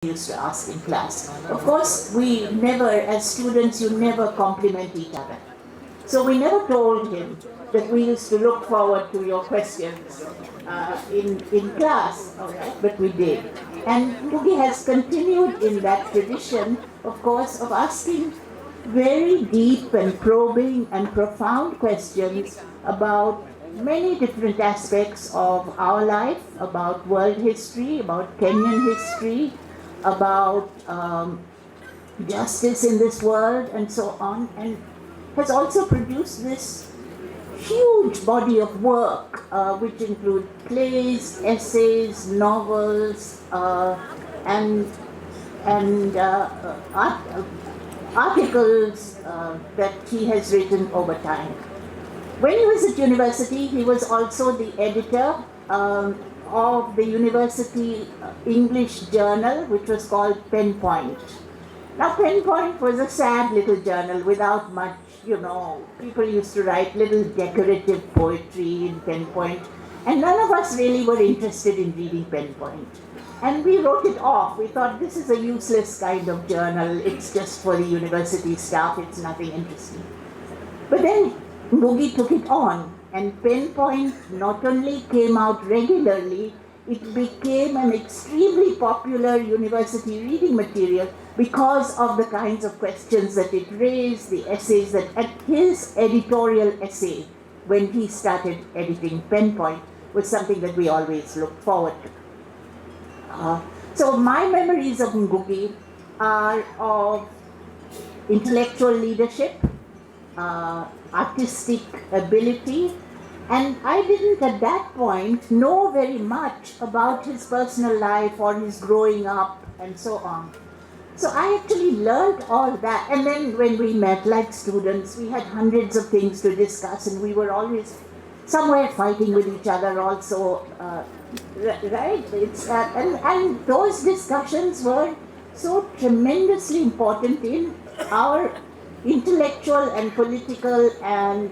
used to ask in class. Of course, we never, as students, you never compliment each other. So we never told him that we used to look forward to your questions in class, all right, but we did. And Ngugi has continued in that tradition, of course, of asking very deep and probing and profound questions about many different aspects of our life, about world history, about Kenyan history, about justice in this world, and so on, and has also produced this huge body of work, which include plays, essays, novels, and articles that he has written over time. When he was at university, he was also the editor of the university English journal, which was called Pen Point. Now, Pen Point was a sad little journal without much, people used to write little decorative poetry in Pen Point, and none of us really were interested in reading Pen Point. And we wrote it off. We thought this is a useless kind of journal, it's just for the university staff, it's nothing interesting. But then Ngugi took it on, and Pen Point not only came out regularly, it became an extremely popular university reading material because of the kinds of questions that it raised, the essays that, and his editorial essay when he started editing Pen Point was something that we always looked forward to. So my memories of Ngugi are of intellectual leadership, artistic ability, and I didn't at that point know very much about his personal life or his growing up and so on. So I actually learned all that, and then when we met like students, we had hundreds of things to discuss, and we were always somewhere fighting with each other also, right? And those discussions were so tremendously important in our intellectual and political and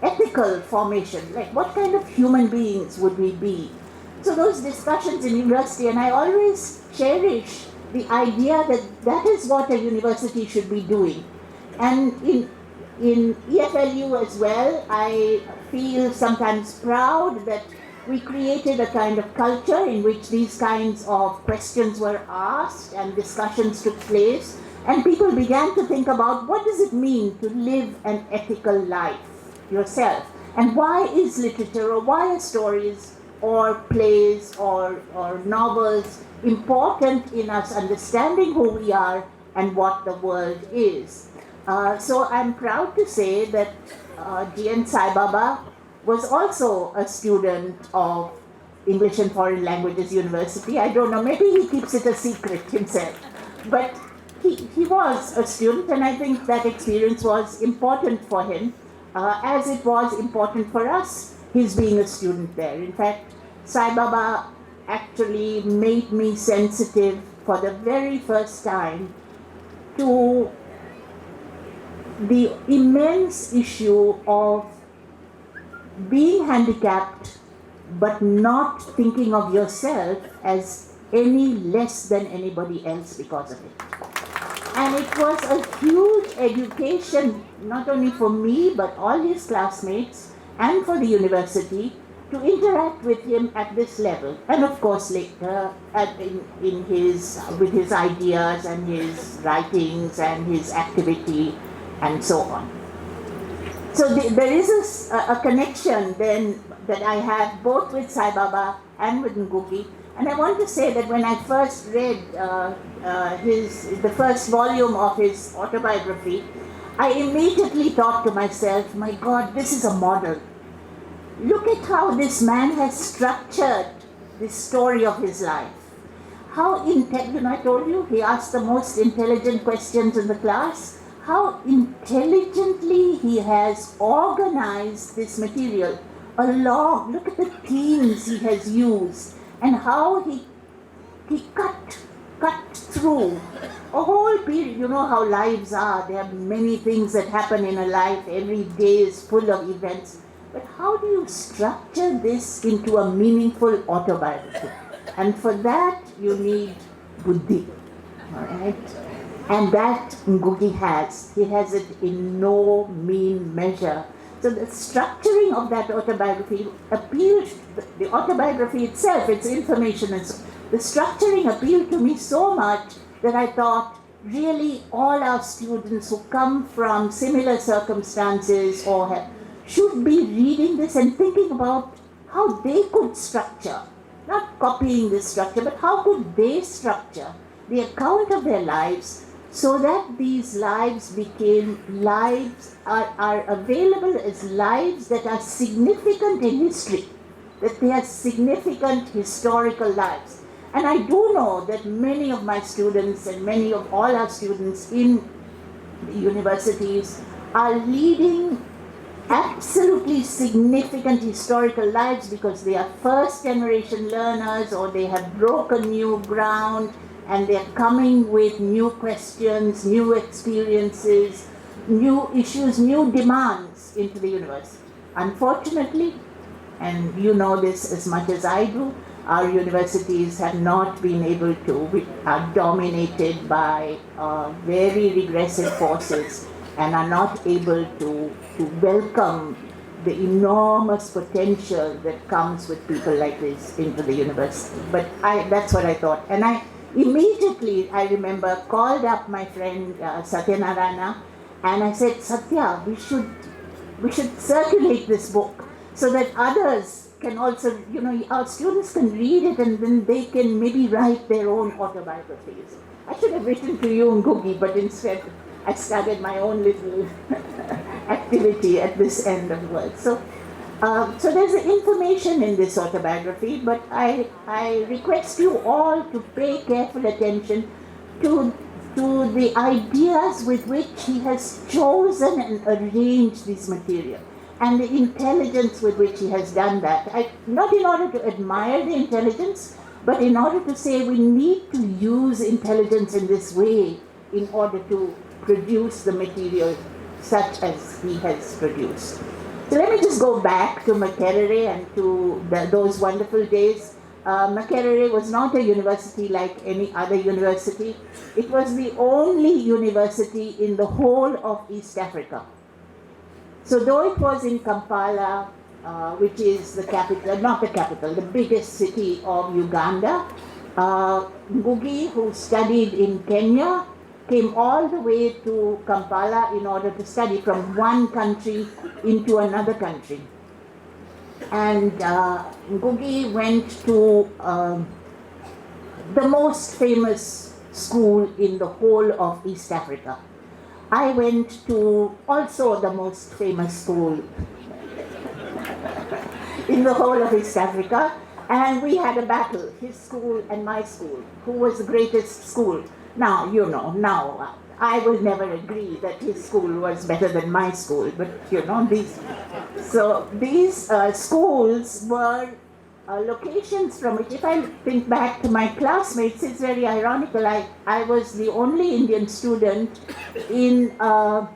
ethical formation. Like, what kind of human beings would we be? So those discussions in university, and I always cherish the idea that that is what a university should be doing. And in EFLU as well, I feel sometimes proud that we created a kind of culture in which these kinds of questions were asked and discussions took place, and people began to think about what does it mean to live an ethical life yourself, and why is literature, or why are stories or plays or novels important in us understanding who we are and what the world is. So I'm proud to say that G.N. Sai Baba was also a student of English and Foreign Languages University. I don't know, maybe he keeps it a secret himself. But he was a student, and I think that experience was important for him, as it was important for us, his being a student there. In fact, Sai Baba actually made me sensitive for the very first time to the immense issue of being handicapped but not thinking of yourself as any less than anybody else because of it. And it was a huge education, not only for me but all his classmates and for the university, to interact with him at this level, and of course later with his ideas and his writings and his activity and so on. So there is a connection then that I have both with Sai Baba and with Ngugi, and I want to say that when I first read the first volume of his autobiography, I immediately thought to myself, my God, this is a model. Look at how this man has structured the story of his life. How I told you, he asked the most intelligent questions in the class. How intelligently he has organized this material along. Look at the themes he has used and how he cut through a whole period. You know how lives are. There are many things that happen in a life. Every day is full of events. But how do you structure this into a meaningful autobiography? And for that, you need buddhi, all right? And that ngugi has. He has it in no mean measure. So the structuring of that autobiography appealed, the autobiography itself, its information, and so, the structuring appealed to me so much that I thought, really all our students who come from similar circumstances or should be reading this and thinking about how they could structure, not copying this structure, but how could they structure the account of their lives so that these lives became lives, are available as lives that are significant in history, that they are significant historical lives. And I do know that many of my students and many of all our students in the universities are leading absolutely significant historical lives because they are first generation learners or they have broken new ground and they are coming with new questions, new experiences, new issues, new demands into the university. Unfortunately, and you know this as much as I do, our universities have not been able to, we are dominated by very regressive forces and are not able to welcome the enormous potential that comes with people like this into the university. But that's what I thought. And I immediately, I remember, called up my friend Satyanarayana and I said, Satya, we should circulate this book so that others can also, our students can read it and then they can maybe write their own autobiographies. I should have written to you, Ngugi, but instead I started my own little activity at this end of the world. So there's information in this autobiography, but I request you all to pay careful attention to the ideas with which he has chosen and arranged this material, and the intelligence with which he has done that. Not in order to admire the intelligence, but in order to say we need to use intelligence in this way in order to produce the material such as he has produced. So let me just go back to Makerere and to those wonderful days. Makerere was not a university like any other university. It was the only university in the whole of East Africa. So though it was in Kampala, which is the capital, not the capital, the biggest city of Uganda, Ngugi, who studied in Kenya, came all the way to Kampala in order to study from one country into another country. And Ngugi went to the most famous school in the whole of East Africa. I went to also the most famous school in the whole of East Africa, and we had a battle, his school and my school, who was the greatest school. Now, I will never agree that his school was better than my school, but these schools were locations from which, if I think back to my classmates, it's very ironical. I was the only Indian student in a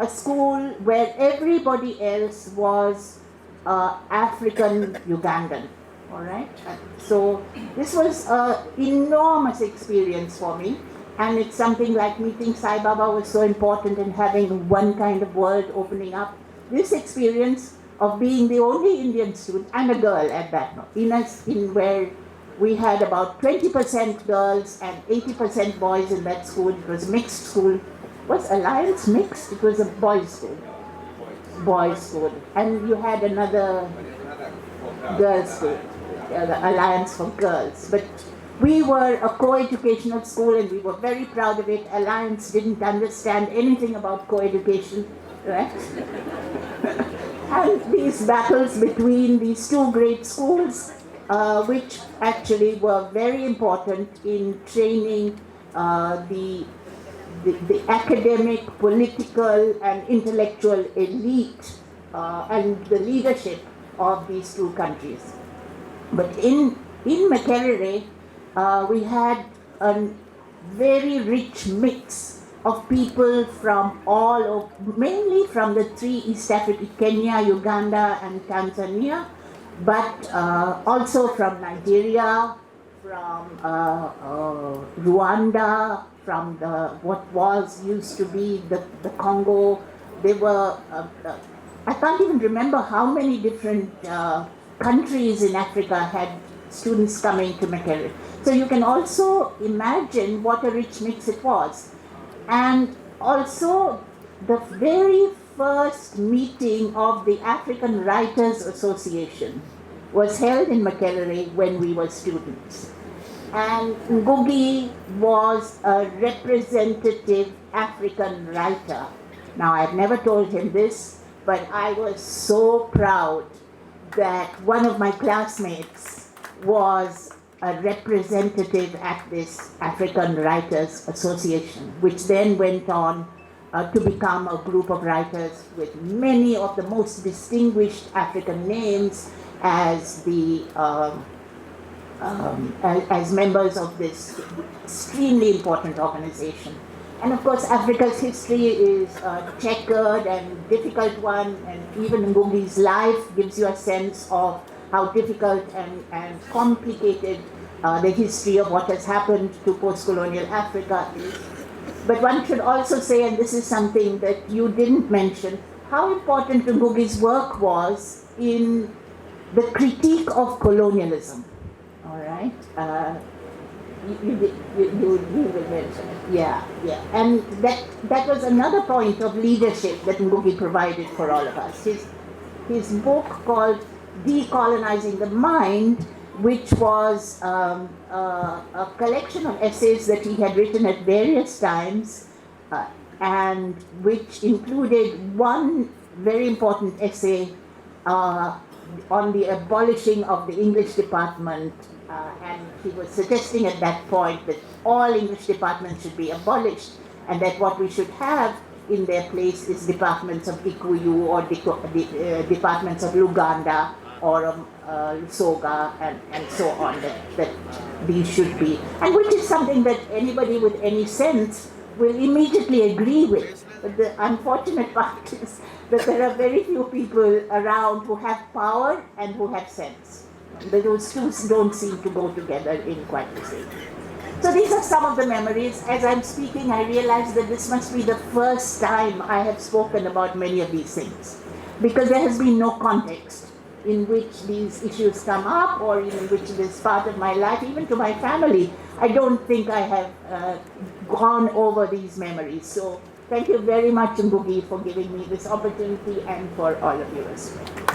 school where everybody else was African Ugandan, all right? So this was an enormous experience for me. And it's something like meeting Sai Baba was so important in having one kind of world opening up. This experience of being the only Indian student, and a girl at that, in where we had about 20% girls and 80% boys in that school. It was a mixed school. Was Alliance mixed? It was a boys' school. Boys' school. And you had another girls' school, the Alliance for Girls. But we were a co-educational school and we were very proud of it. Alliance didn't understand anything about co-education, right? And these battles between these two great schools, which actually were very important in training the academic, political, and intellectual elite and the leadership of these two countries. But in Makerere, we had a very rich mix of people from mainly from the three East Africa, Kenya, Uganda, and Tanzania, but also from Nigeria, from Rwanda, from what used to be the Congo. They were, I can't even remember how many different countries in Africa had students coming to Makerere. So you can also imagine what a rich mix it was. And also the very first meeting of the African Writers Association was held in Makerere when we were students. And Ngugi was a representative African writer. Now, I've never told him this, but I was so proud that one of my classmates was a representative at this African Writers Association, which then went on to become a group of writers with many of the most distinguished African names as as members of this extremely important organization. And of course, Africa's history is a checkered and difficult one, and even Ngugi's life gives you a sense of how difficult and complicated the history of what has happened to post-colonial Africa is. But one should also say, and this is something that you didn't mention, how important Ngugi's work was in the critique of colonialism. All right? You will mention it. Yeah. And that was another point of leadership that Ngugi provided for all of us. His book called Decolonizing the Mind, which was a collection of essays that he had written at various times, and which included one very important essay on the abolishing of the English department, and he was suggesting at that point that all English departments should be abolished, and that what we should have in their place is departments of Ikuyu or departments of Luganda or Lusoga and so on, that these should be, and which is something that anybody with any sense will immediately agree with. But the unfortunate part is that there are very few people around who have power and who have sense. Those two don't seem to go together in quite the same way. So these are some of the memories. As I'm speaking, I realize that this must be the first time I have spoken about many of these things, because there has been no context in which these issues come up, or in which this part of my life, even to my family, I don't think I have gone over these memories. So thank you very much, Ngugi, for giving me this opportunity, and for all of you as well.